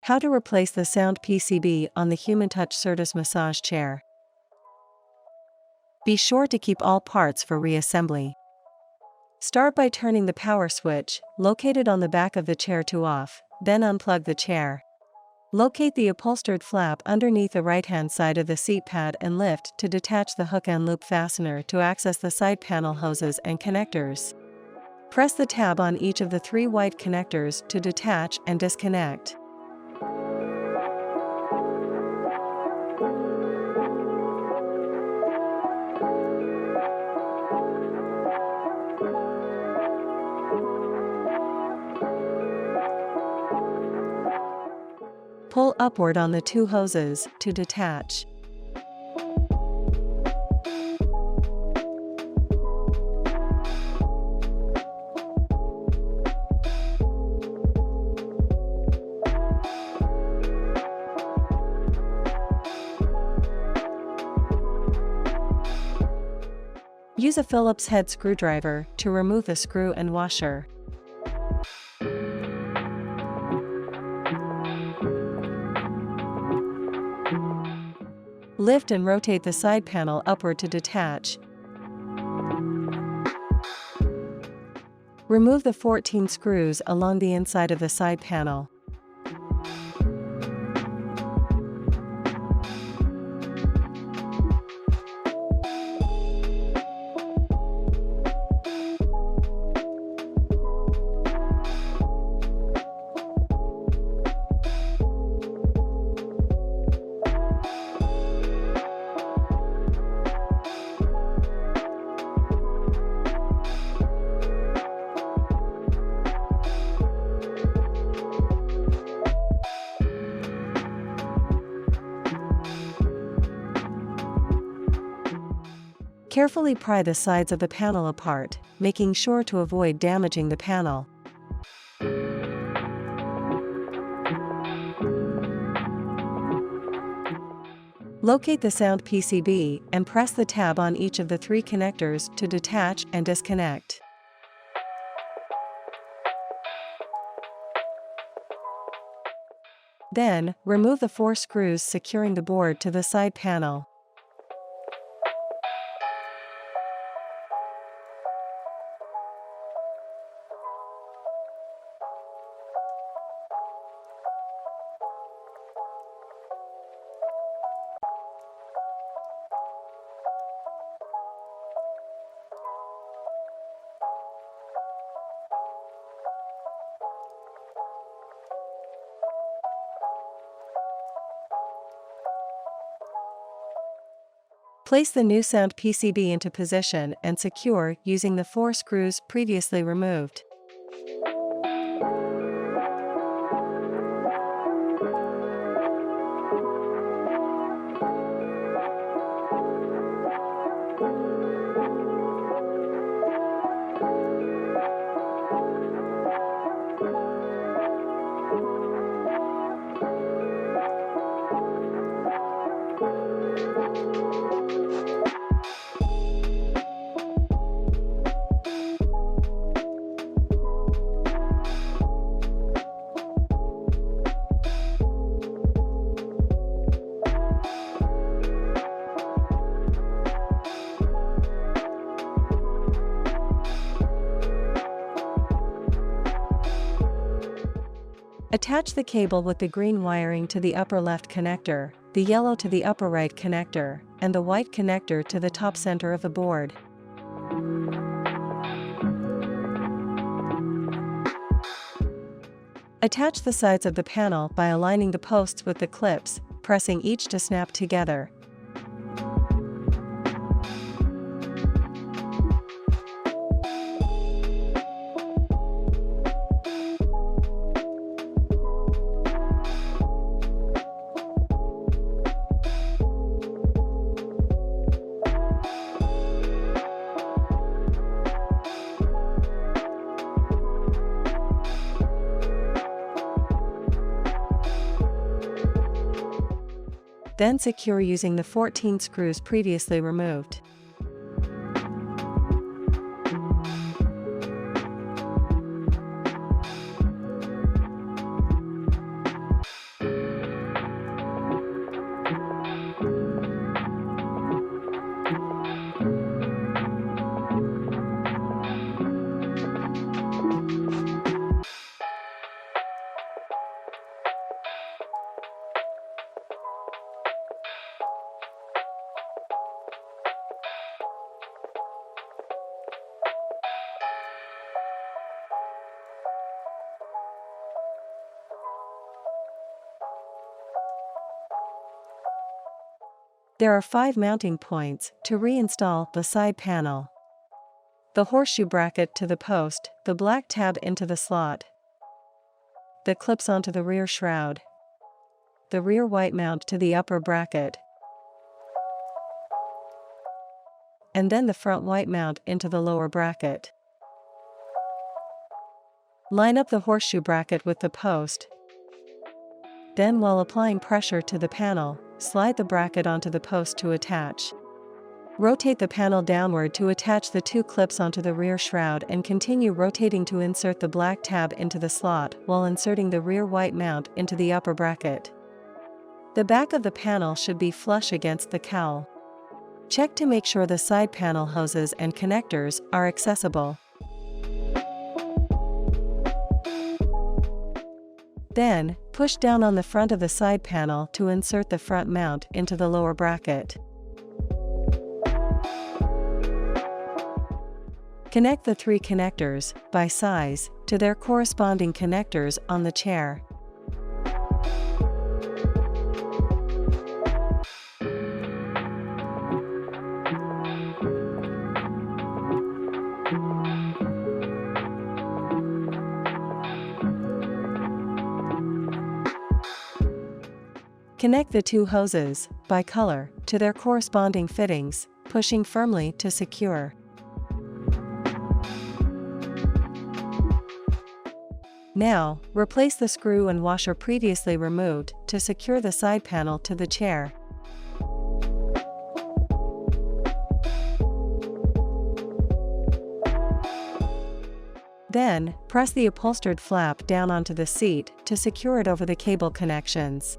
How to replace the sound PCB on the Human Touch Certus massage chair. Be sure to keep all parts for reassembly. Start by turning the power switch, located on the back of the chair, to off, then unplug the chair. Locate the upholstered flap underneath the right-hand side of the seat pad and lift to detach the hook and loop fastener to access the side panel hoses and connectors. Press the tab on each of the 3 white connectors to detach and disconnect. Pull upward on the 2 hoses to detach. Use a Phillips head screwdriver to remove the screw and washer. Lift and rotate the side panel upward to detach. Remove the 14 screws along the inside of the side panel. Carefully pry the sides of the panel apart, making sure to avoid damaging the panel. Locate the sound PCB and press the tab on each of the 3 connectors to detach and disconnect. Then, remove the 4 screws securing the board to the side panel. Place the new sound PCB into position and secure using the 4 screws previously removed. Attach the cable with the green wiring to the upper left connector, the yellow to the upper right connector, and the white connector to the top center of the board. Attach the sides of the panel by aligning the posts with the clips, pressing each to snap together. Then secure using the 14 screws previously removed. There are 5 mounting points to reinstall the side panel. The horseshoe bracket to the post, the black tab into the slot, the clips onto the rear shroud, the rear white mount to the upper bracket, and then the front white mount into the lower bracket. Line up the horseshoe bracket with the post. Then, while applying pressure to the panel, slide the bracket onto the post to attach. Rotate the panel downward to attach the 2 clips onto the rear shroud and continue rotating to insert the black tab into the slot while inserting the rear white mount into the upper bracket. The back of the panel should be flush against the cowl. Check to make sure the side panel hoses and connectors are accessible. Then, push down on the front of the side panel to insert the front mount into the lower bracket. Connect the 3 connectors, by size, to their corresponding connectors on the chair. Connect the 2 hoses, by color, to their corresponding fittings, pushing firmly to secure. Now, replace the screw and washer previously removed to secure the side panel to the chair. Then, press the upholstered flap down onto the seat to secure it over the cable connections.